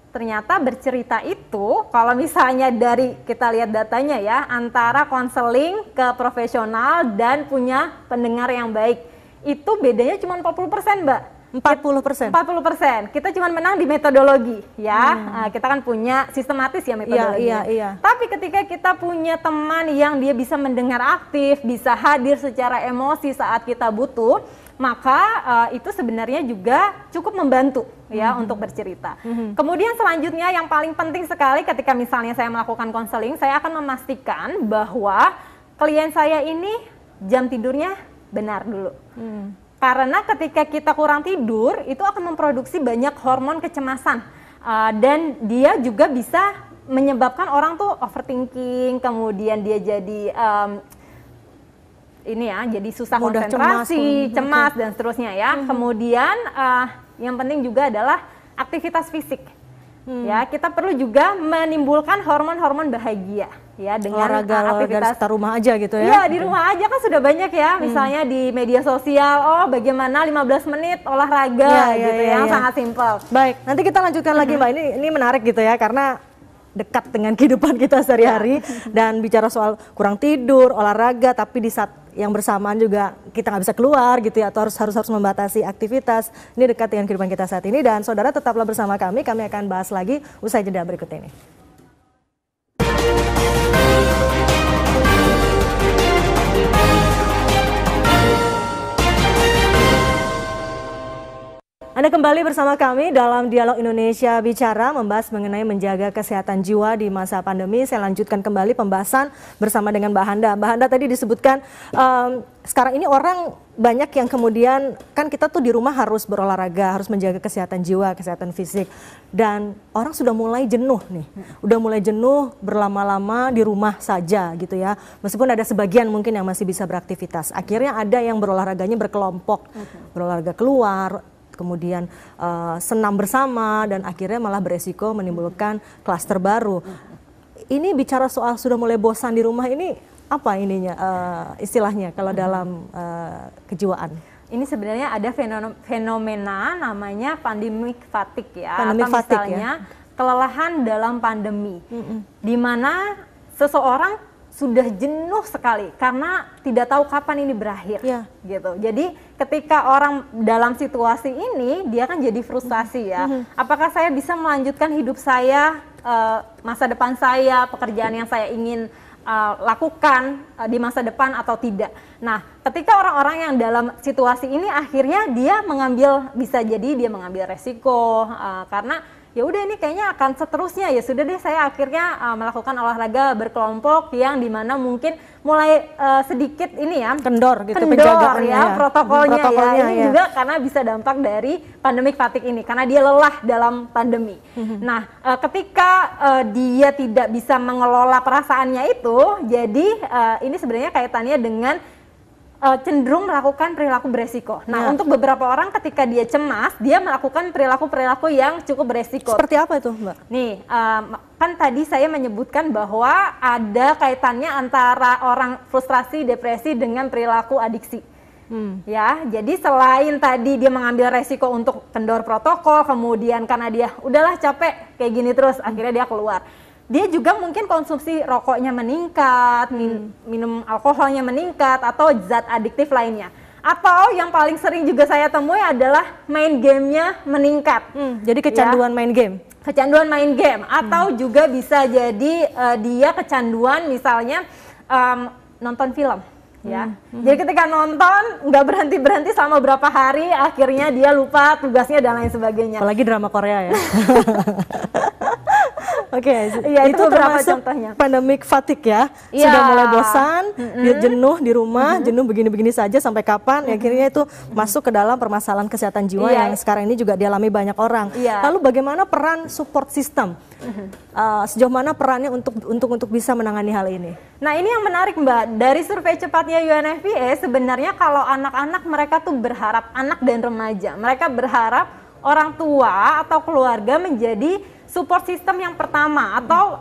Ternyata bercerita itu, kalau misalnya dari kita lihat datanya ya, antara konseling ke profesional dan punya pendengar yang baik, itu bedanya cuma 40% Mbak. 40%. 40%. Kita cuma menang di metodologi ya. Kita kan punya sistematis ya metodologinya. Iya. Tapi ketika kita punya teman yang dia bisa mendengar aktif, bisa hadir secara emosi saat kita butuh, maka itu sebenarnya juga cukup membantu ya untuk bercerita. Kemudian selanjutnya yang paling penting sekali ketika misalnya saya melakukan konseling, saya akan memastikan bahwa klien saya ini jam tidurnya benar dulu. Karena ketika kita kurang tidur, itu akan memproduksi banyak hormon kecemasan. Dan dia juga bisa menyebabkan orang tuh overthinking, kemudian dia jadi jadi susah mudah konsentrasi, cemas dan seterusnya ya. Kemudian yang penting juga adalah aktivitas fisik. Ya, kita perlu juga menimbulkan hormon-hormon bahagia ya dengan aktivitas di rumah aja gitu ya. Iya, di rumah aja kan sudah banyak ya, misalnya di media sosial, oh bagaimana 15 menit olahraga yang sangat simpel. Baik, nanti kita lanjutkan lagi Mbak, ini menarik gitu ya, karena dekat dengan kehidupan kita sehari-hari dan bicara soal kurang tidur, olahraga, tapi di saat yang bersamaan juga kita nggak bisa keluar gitu ya, atau harus membatasi aktivitas. Ini dekat dengan kehidupan kita saat ini, dan saudara tetaplah bersama kami akan bahas lagi usai jeda berikut ini. Anda kembali bersama kami dalam Dialog Indonesia Bicara, membahas mengenai menjaga kesehatan jiwa di masa pandemi. Saya lanjutkan kembali pembahasan bersama dengan Mbak Handa. Mbak Handa tadi disebutkan sekarang ini orang banyak yang kemudian, kan kita tuh di rumah harus berolahraga, harus menjaga kesehatan jiwa, kesehatan fisik. Dan orang sudah mulai jenuh nih, udah mulai jenuh berlama-lama di rumah saja gitu ya. Meskipun ada sebagian mungkin yang masih bisa beraktivitas. Akhirnya ada yang berolahraganya berkelompok, berolahraga keluar, kemudian senam bersama, dan akhirnya malah beresiko menimbulkan klaster baru. Ini bicara soal sudah mulai bosan di rumah, ini apa ininya istilahnya kalau dalam kejiwaan? Ini sebenarnya ada fenomena namanya pandemic fatigue ya, pandemic atau fatigue, misalnya kelelahan dalam pandemi, di mana seseorang sudah jenuh sekali karena tidak tahu kapan ini berakhir, gitu. Jadi ketika orang dalam situasi ini, dia kan jadi frustasi ya. Apakah saya bisa melanjutkan hidup saya, masa depan saya, pekerjaan yang saya ingin lakukan di masa depan atau tidak. Nah, ketika orang-orang yang dalam situasi ini akhirnya dia bisa jadi dia mengambil resiko karena ya udah ini kayaknya akan seterusnya, ya sudah deh saya akhirnya melakukan olahraga berkelompok yang dimana mungkin mulai sedikit ini ya kendor gitu penjagaannya ya, protokolnya ya. Ini juga karena bisa dampak dari pandemic fatigue ini karena dia lelah dalam pandemi. Nah, ketika dia tidak bisa mengelola perasaannya itu, jadi ini sebenarnya kaitannya dengan cenderung melakukan perilaku beresiko. Nah, untuk beberapa orang ketika dia cemas, dia melakukan perilaku-perilaku yang cukup beresiko. Seperti apa itu, Mbak? Nih, kan tadi saya menyebutkan bahwa ada kaitannya antara orang frustrasi, depresi dengan perilaku adiksi. Ya, jadi selain tadi dia mengambil resiko untuk kendor protokol, kemudian karena dia udahlah capek kayak gini terus, akhirnya dia keluar. Dia juga mungkin konsumsi rokoknya meningkat, minum alkoholnya meningkat, atau zat adiktif lainnya. Atau yang paling sering juga saya temui adalah main gamenya meningkat. Jadi kecanduan main game? Kecanduan main game, atau juga bisa jadi dia kecanduan misalnya nonton film. Ya, jadi ketika nonton nggak berhenti selama berapa hari, akhirnya dia lupa tugasnya dan lain sebagainya. Apalagi drama Korea ya. Oke, ya, itu termasuk contohnya pandemic fatigue ya. Sudah mulai bosan, dia jenuh di rumah, jenuh begini-begini saja sampai kapan? Akhirnya itu masuk ke dalam permasalahan kesehatan jiwa yang sekarang ini juga dialami banyak orang. Lalu bagaimana peran support system? Sejauh mana perannya untuk bisa menangani hal ini? Nah, ini yang menarik, Mbak. Dari survei cepatnya UNFPA, sebenarnya kalau anak-anak mereka tuh berharap, anak dan remaja, mereka berharap orang tua atau keluarga menjadi support system yang pertama atau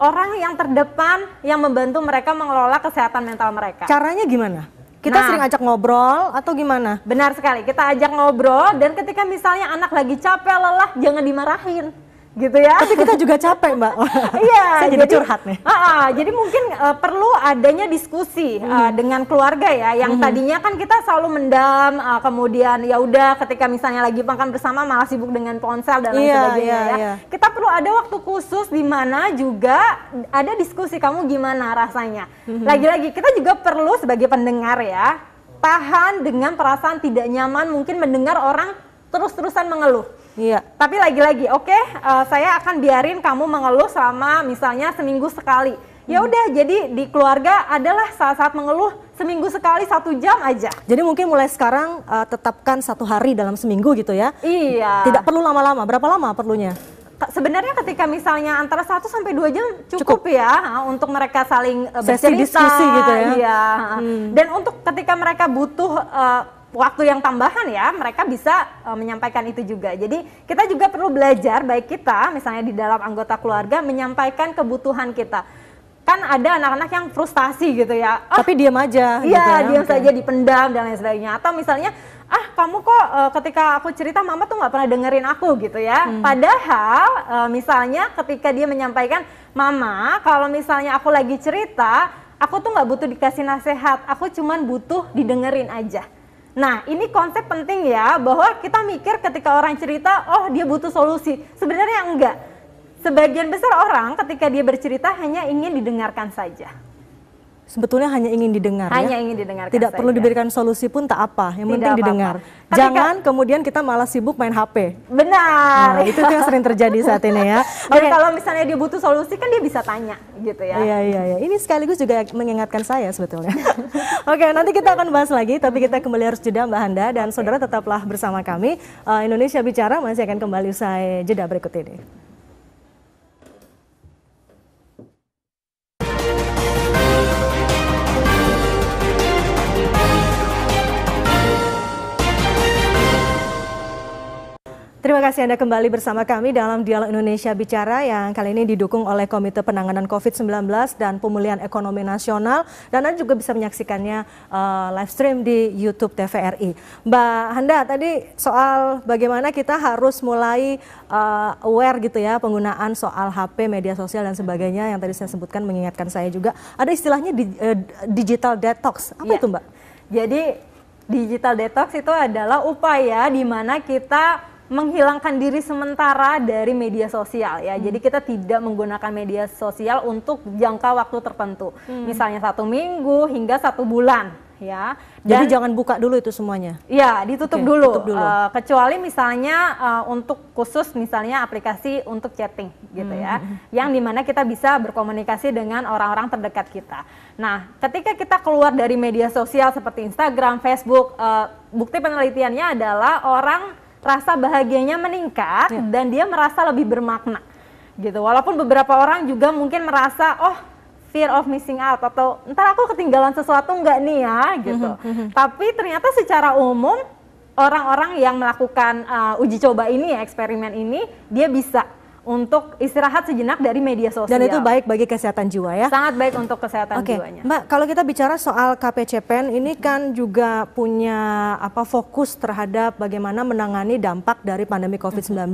orang yang terdepan yang membantu mereka mengelola kesehatan mental mereka. Caranya gimana? Kita sering ajak ngobrol atau gimana? Benar sekali, kita ajak ngobrol, dan ketika misalnya anak lagi capek, lelah, jangan dimarahin. Gitu ya. Tapi kita juga capek, Mbak. Iya, saya jadi curhat nih. Jadi mungkin perlu adanya diskusi dengan keluarga ya, yang tadinya kan kita selalu mendam, kemudian ya udah ketika misalnya lagi makan bersama malah sibuk dengan ponsel dan lain sebagainya ya. Kita perlu ada waktu khusus di mana juga ada diskusi, kamu gimana rasanya. Lagi-lagi kita juga perlu sebagai pendengar ya, tahan dengan perasaan tidak nyaman mungkin mendengar orang terus-terusan mengeluh. Iya. Tapi lagi-lagi, saya akan biarin kamu mengeluh selama misalnya seminggu sekali. Ya udah, jadi di keluarga adalah saat-saat mengeluh seminggu sekali 1 jam aja. Jadi mungkin mulai sekarang tetapkan 1 hari dalam seminggu gitu ya? Iya. Tidak perlu lama-lama. Berapa lama perlunya? Sebenarnya ketika misalnya antara 1 sampai 2 jam cukup ya untuk mereka saling sesi bercerita, diskusi gitu ya. Iya. Dan untuk ketika mereka butuh waktu yang tambahan ya, mereka bisa menyampaikan itu juga. Jadi kita juga perlu belajar, baik kita misalnya di dalam anggota keluarga, menyampaikan kebutuhan kita. Kan ada anak-anak yang frustasi gitu ya. Tapi diam aja. Iya, gitu ya? diam saja, dipendam dan lain sebagainya. Atau misalnya, kamu kok ketika aku cerita mama tuh nggak pernah dengerin aku gitu ya. Padahal misalnya ketika dia menyampaikan, mama kalau misalnya aku lagi cerita, aku tuh nggak butuh dikasih nasihat, aku cuman butuh didengerin aja. Nah, ini konsep penting ya, bahwa kita mikir ketika orang cerita, oh dia butuh solusi. Sebenarnya enggak. Sebagian besar orang ketika dia bercerita hanya ingin didengarkan saja. Sebetulnya hanya ingin didengar hanya ya? ingin didengarkan Tidak saja. perlu diberikan solusi pun tak apa, yang penting didengar. Jangan kemudian kita malah sibuk main HP. Benar. Nah, itu yang sering terjadi saat ini ya. Dan kalau misalnya dia butuh solusi kan dia bisa tanya gitu ya. Iya. Ini sekaligus juga mengingatkan saya sebetulnya. Oke, nanti kita akan bahas lagi, tapi kita kembali harus jeda Mbak Handa, dan saudara tetaplah bersama kami. Indonesia Bicara masih akan kembali usai jeda berikut ini. Terima kasih Anda kembali bersama kami dalam Dialog Indonesia Bicara yang kali ini didukung oleh Komite Penanganan COVID-19 dan Pemulihan Ekonomi Nasional, dan Anda juga bisa menyaksikannya live stream di YouTube TVRI. Mbak Handa, tadi soal bagaimana kita harus mulai aware gitu ya penggunaan soal HP, media sosial dan sebagainya yang tadi saya sebutkan, mengingatkan saya juga ada istilahnya digital detox. Apa itu Mbak? Jadi digital detox itu adalah upaya di mana kita menghilangkan diri sementara dari media sosial ya. Jadi kita tidak menggunakan media sosial untuk jangka waktu tertentu. Misalnya 1 minggu hingga 1 bulan ya. Dan, jadi jangan buka dulu itu semuanya? Ya, ditutup dulu. Tutup dulu. Kecuali misalnya untuk khusus misalnya aplikasi untuk chatting gitu ya. Yang dimana kita bisa berkomunikasi dengan orang-orang terdekat kita. Nah, ketika kita keluar dari media sosial seperti Instagram, Facebook, bukti penelitiannya adalah orang rasa bahagianya meningkat dan dia merasa lebih bermakna gitu. Walaupun beberapa orang juga mungkin merasa fear of missing out atau ntar aku ketinggalan sesuatu enggak nih ya gitu. Tapi ternyata secara umum orang-orang yang melakukan uji coba ini ya, eksperimen ini, dia bisa untuk istirahat sejenak dari media sosial. Dan itu baik bagi kesehatan jiwa ya? Sangat baik untuk kesehatan jiwanya. Mbak, kalau kita bicara soal KPCPEN ini kan juga punya fokus terhadap bagaimana menangani dampak dari pandemi COVID-19.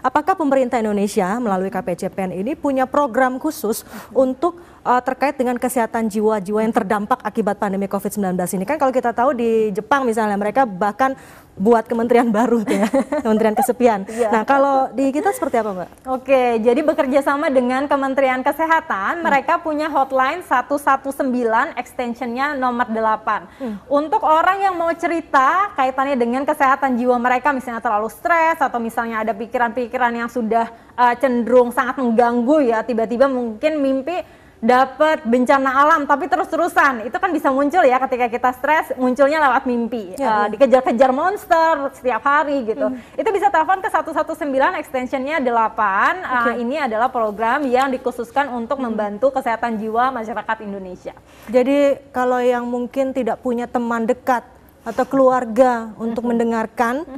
Apakah pemerintah Indonesia melalui KPCPEN ini punya program khusus untuk terkait dengan kesehatan jiwa-jiwa yang terdampak akibat pandemi COVID-19 ini? Kan kalau kita tahu di Jepang misalnya, mereka bahkan buat kementerian baru ya, Kementerian Kesepian. Nah, kalau di kita seperti apa, Mbak? Oke, jadi bekerja sama dengan Kementerian Kesehatan, mereka punya hotline 119 extensionnya nomor 8. Untuk orang yang mau cerita kaitannya dengan kesehatan jiwa mereka, misalnya terlalu stres atau misalnya ada pikiran-pikiran yang sudah cenderung sangat mengganggu ya, tiba-tiba mungkin mimpi dapat bencana alam tapi terus-terusan, itu kan bisa muncul ya ketika kita stres, munculnya lewat mimpi, dikejar-kejar monster setiap hari gitu. Itu bisa telepon ke 119 extensionnya 8. Ini adalah program yang dikhususkan untuk membantu kesehatan jiwa masyarakat Indonesia. Jadi kalau yang mungkin tidak punya teman dekat atau keluarga untuk mendengarkan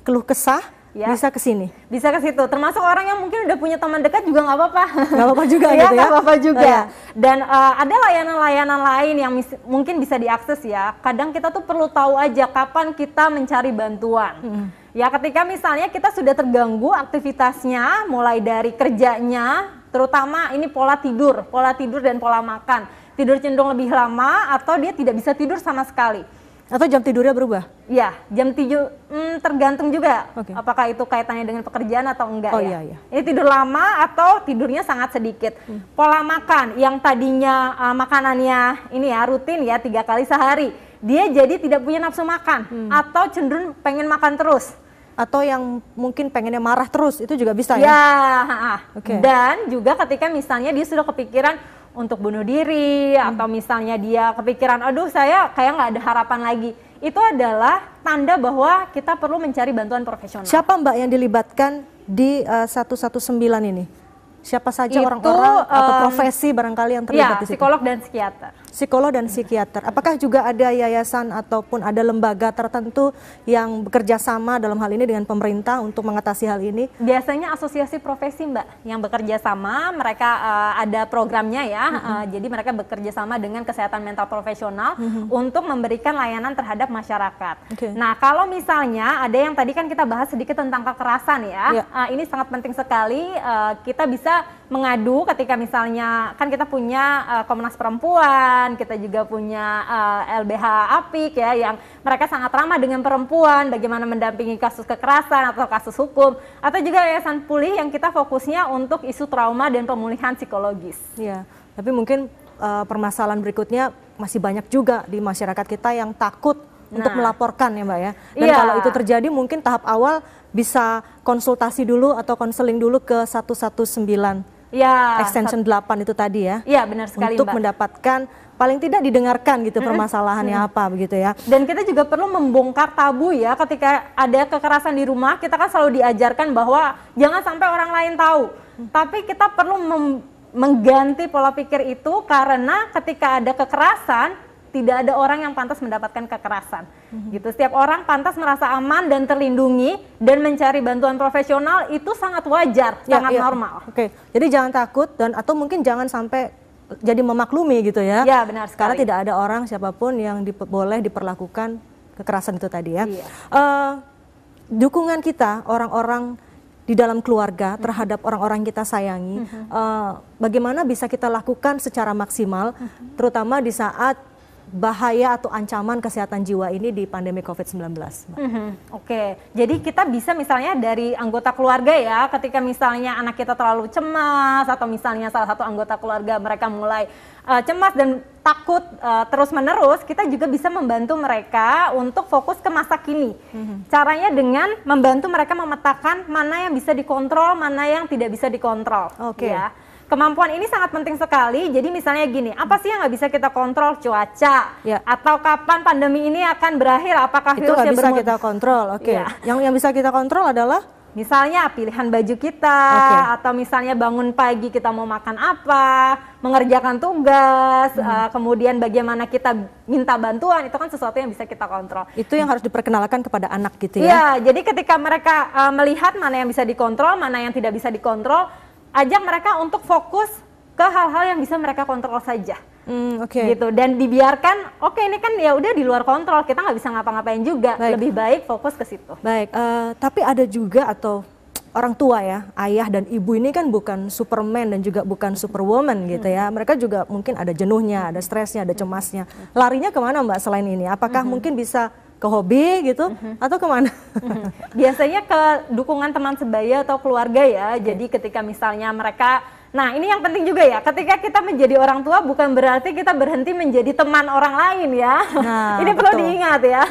keluh kesah, bisa ke sini, bisa ke situ. Termasuk orang yang mungkin udah punya teman dekat juga nggak apa-apa, nggak apa-apa juga gitu ya. Nggak apa-apa juga. Dan ada layanan-layanan lain yang mungkin bisa diakses ya. Kadang kita tuh perlu tahu aja kapan kita mencari bantuan. Ya, ketika misalnya kita sudah terganggu aktivitasnya, mulai dari kerjanya, terutama ini pola tidur dan pola makan. Tidur cenderung lebih lama atau dia tidak bisa tidur sama sekali. Atau jam tidurnya berubah? Ya, jam 7 tergantung juga apakah itu kaitannya dengan pekerjaan atau enggak ya. Ini tidur lama atau tidurnya sangat sedikit. Pola makan yang tadinya makanannya ini ya rutin ya 3 kali sehari, dia jadi tidak punya nafsu makan atau cenderung pengen makan terus. Atau yang mungkin pengennya marah terus, itu juga bisa ya? Dan juga ketika misalnya dia sudah kepikiran untuk bunuh diri atau misalnya dia kepikiran, aduh saya kayak nggak ada harapan lagi, itu adalah tanda bahwa kita perlu mencari bantuan profesional. Siapa Mbak yang dilibatkan di 119 ini? Siapa saja orang-orang atau profesi barangkali yang terlibat di situ? Psikolog dan psikiater. Psikolog dan psikiater. Apakah juga ada yayasan ataupun ada lembaga tertentu yang bekerja sama dalam hal ini dengan pemerintah untuk mengatasi hal ini? Biasanya asosiasi profesi Mbak yang bekerja sama, mereka ada programnya ya. Jadi mereka bekerja sama dengan kesehatan mental profesional untuk memberikan layanan terhadap masyarakat. Nah, kalau misalnya ada yang tadi kan kita bahas sedikit tentang kekerasan ya. Ini sangat penting sekali, kita bisa mengadu ketika misalnya kan kita punya Komnas Perempuan, kita juga punya LBH Apik ya, yang mereka sangat ramah dengan perempuan, bagaimana mendampingi kasus kekerasan atau kasus hukum, atau juga Yayasan Pulih yang kita fokusnya untuk isu trauma dan pemulihan psikologis. Ya, tapi mungkin permasalahan berikutnya masih banyak juga di masyarakat kita yang takut untuk melaporkan ya Mbak ya. Dan kalau itu terjadi mungkin tahap awal bisa konsultasi dulu atau konseling dulu ke 119 extension 8 itu tadi ya. Iya, benar sekali untuk Mbak. mendapatkan paling tidak didengarkan gitu permasalahannya apa begitu ya. Dan kita juga perlu membongkar tabu ya, ketika ada kekerasan di rumah kita kan selalu diajarkan bahwa jangan sampai orang lain tahu. Tapi kita perlu mengganti pola pikir itu, karena ketika ada kekerasan tidak ada orang yang pantas mendapatkan kekerasan. Gitu. Setiap orang pantas merasa aman dan terlindungi, dan mencari bantuan profesional itu sangat wajar, sangat normal. Oke, jadi jangan takut atau mungkin jangan sampai jadi memaklumi gitu ya. Ya, benar sekali. Karena tidak ada orang siapapun yang boleh diperlakukan kekerasan itu tadi ya. Iya. Dukungan kita, orang-orang di dalam keluarga terhadap orang-orang kita sayangi, bagaimana bisa kita lakukan secara maksimal, terutama di saat bahaya atau ancaman kesehatan jiwa ini di pandemi COVID-19. Oke, jadi kita bisa misalnya dari anggota keluarga ya, ketika misalnya anak kita terlalu cemas, atau misalnya salah satu anggota keluarga mereka mulai cemas dan takut terus-menerus, kita juga bisa membantu mereka untuk fokus ke masa kini. Caranya dengan membantu mereka memetakan mana yang bisa dikontrol, mana yang tidak bisa dikontrol. Ya. Kemampuan ini sangat penting sekali. Jadi misalnya gini, apa sih yang nggak bisa kita kontrol? Cuaca, atau kapan pandemi ini akan berakhir? Apakah itu nggak bisa kita kontrol? Yang bisa kita kontrol adalah misalnya pilihan baju kita, atau misalnya bangun pagi kita mau makan apa, mengerjakan tugas, kemudian bagaimana kita minta bantuan, itu kan sesuatu yang bisa kita kontrol. Itu yang harus diperkenalkan kepada anak gitu ya? Iya, jadi ketika mereka melihat mana yang bisa dikontrol, mana yang tidak bisa dikontrol, ajak mereka untuk fokus ke hal-hal yang bisa mereka kontrol saja. Gitu, dan dibiarkan, ini kan ya udah di luar kontrol, kita nggak bisa ngapa-ngapain juga. Lebih baik fokus ke situ. Tapi ada juga atau orang tua ya, ayah dan ibu ini kan bukan Superman dan juga bukan Superwoman gitu ya. Mereka juga mungkin ada jenuhnya, ada stresnya, ada cemasnya. Larinya kemana Mbak selain ini? Apakah mungkin bisa ke hobi gitu atau kemana? Biasanya ke dukungan teman sebaya atau keluarga ya. Jadi ketika misalnya mereka, nah ini yang penting juga ya, ketika kita menjadi orang tua bukan berarti kita berhenti menjadi teman orang lain ya. Ini perlu diingat ya.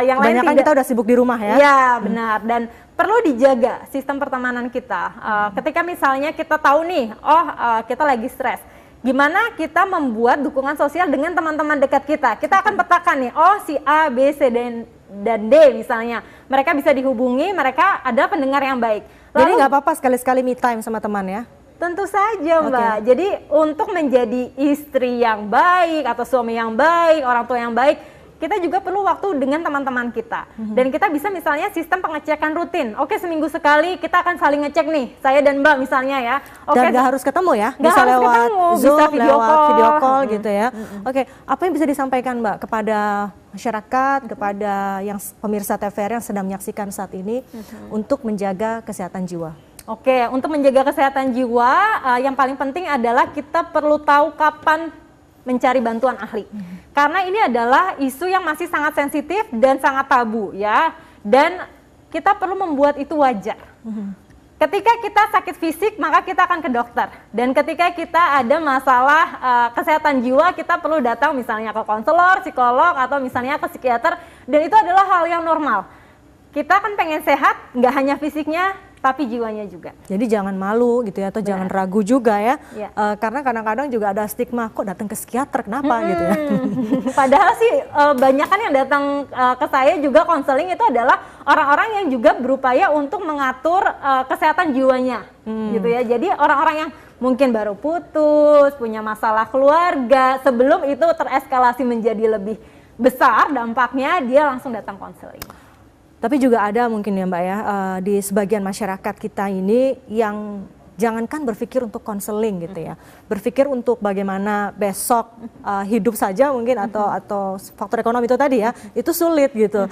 Yang lain kebanyakan kita udah sibuk di rumah ya. Ya benar, dan perlu dijaga sistem pertemanan kita. Ketika misalnya kita tahu nih, kita lagi stres, gimana kita membuat dukungan sosial dengan teman-teman dekat kita. Kita akan petakan nih, si A, B, C, dan D misalnya. Mereka bisa dihubungi, mereka ada pendengar yang baik. Jadi nggak apa-apa sekali-sekali me time sama teman ya? Tentu saja Mbak. Jadi untuk menjadi istri yang baik, atau suami yang baik, orang tua yang baik, kita juga perlu waktu dengan teman-teman kita. Dan kita bisa misalnya sistem pengecekan rutin. Seminggu sekali kita akan saling ngecek nih, saya dan Mbak misalnya ya. Dan nggak harus ketemu ya? Bisa lewat Zoom, bisa video call gitu ya. Apa yang bisa disampaikan Mbak kepada masyarakat, kepada yang pemirsa TVRI yang sedang menyaksikan saat ini untuk menjaga kesehatan jiwa? Untuk menjaga kesehatan jiwa, yang paling penting adalah kita perlu tahu kapan mencari bantuan ahli. Karena ini adalah isu yang masih sangat sensitif dan sangat tabu ya. Dan kita perlu membuat itu wajar. Ketika kita sakit fisik, maka kita akan ke dokter. Dan ketika kita ada masalah kesehatan jiwa, kita perlu datang misalnya ke konselor, psikolog, atau misalnya ke psikiater. Dan itu adalah hal yang normal. Kita kan pengen sehat, nggak hanya fisiknya, tapi jiwanya juga. Jadi jangan malu gitu ya, atau jangan ragu juga ya. Karena kadang-kadang juga ada stigma, kok datang ke psikiater, kenapa gitu ya. Padahal sih banyak kan yang datang ke saya juga konseling itu adalah orang-orang yang juga berupaya untuk mengatur kesehatan jiwanya. Gitu ya. Jadi orang-orang yang mungkin baru putus, punya masalah keluarga, sebelum itu tereskalasi menjadi lebih besar dampaknya, dia langsung datang konseling. Tapi juga ada mungkin ya Mbak ya, di sebagian masyarakat kita ini yang jangankan berpikir untuk konseling gitu ya, berpikir untuk bagaimana besok hidup saja mungkin, atau faktor ekonomi itu tadi ya, itu sulit gitu.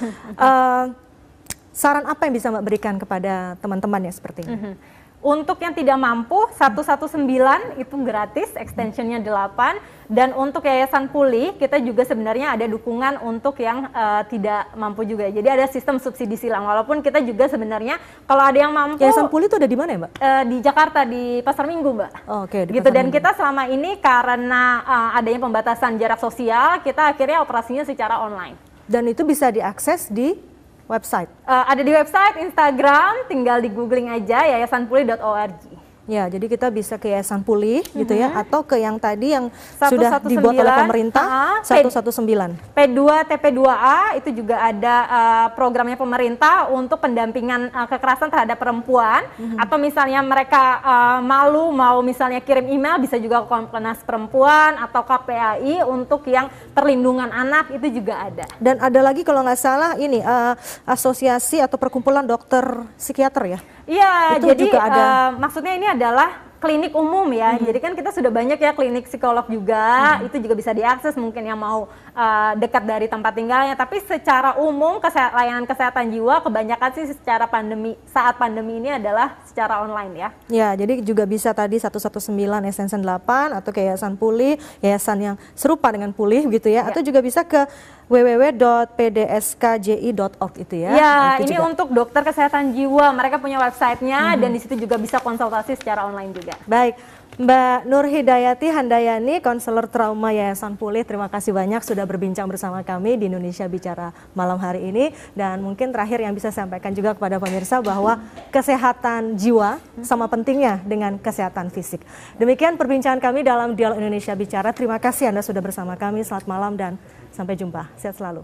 Saran apa yang bisa Mbak berikan kepada teman-teman yang seperti ini? Untuk yang tidak mampu, 119 itu gratis, extensionnya 8. Dan untuk Yayasan Pulih, kita juga sebenarnya ada dukungan untuk yang tidak mampu juga. Jadi ada sistem subsidi silang, walaupun kita juga sebenarnya kalau ada yang mampu. Yayasan Pulih itu ada di mana ya Mbak? Di Jakarta, di Pasar Minggu Mbak. Gitu. Dan kita selama ini karena adanya pembatasan jarak sosial, kita akhirnya operasinya secara online. Dan itu bisa diakses di website? Ada di website, Instagram, tinggal di googling aja yayasanpulih.org. Ya, jadi kita bisa ke Yayasan Pulih gitu ya, atau ke yang tadi yang 119, sudah dibuat oleh pemerintah, 119. P2 TP2A itu juga ada programnya pemerintah untuk pendampingan kekerasan terhadap perempuan, atau misalnya mereka malu mau misalnya kirim email, bisa juga ke Komnas Perempuan atau KPAI untuk yang perlindungan anak, itu juga ada. Dan ada lagi kalau nggak salah ini asosiasi atau perkumpulan dokter psikiater ya? Iya, itu jadi juga ada. Maksudnya ini adalah klinik umum ya, jadi kan kita sudah banyak ya klinik psikolog juga, itu juga bisa diakses mungkin yang mau dekat dari tempat tinggalnya, tapi secara umum layanan kesehatan jiwa kebanyakan sih secara saat pandemi ini adalah secara online ya. Ya, jadi juga bisa tadi 119 Extension 8 atau ke Yayasan Pulih, yayasan yang serupa dengan Pulih gitu ya, atau juga bisa ke www.pdskji.org itu ya. Ya, itu ini juga untuk dokter kesehatan jiwa, mereka punya websitenya dan di situ juga bisa konsultasi secara online juga. Baik, Mbak Nur Hidayati Handayani, konselor trauma Yayasan Pulih, terima kasih banyak sudah berbincang bersama kami di Indonesia Bicara malam hari ini. Dan mungkin terakhir yang bisa saya sampaikan juga kepada pemirsa bahwa kesehatan jiwa sama pentingnya dengan kesehatan fisik. Demikian perbincangan kami dalam Dialog Indonesia Bicara. Terima kasih Anda sudah bersama kami, selamat malam dan sampai jumpa. Sehat selalu.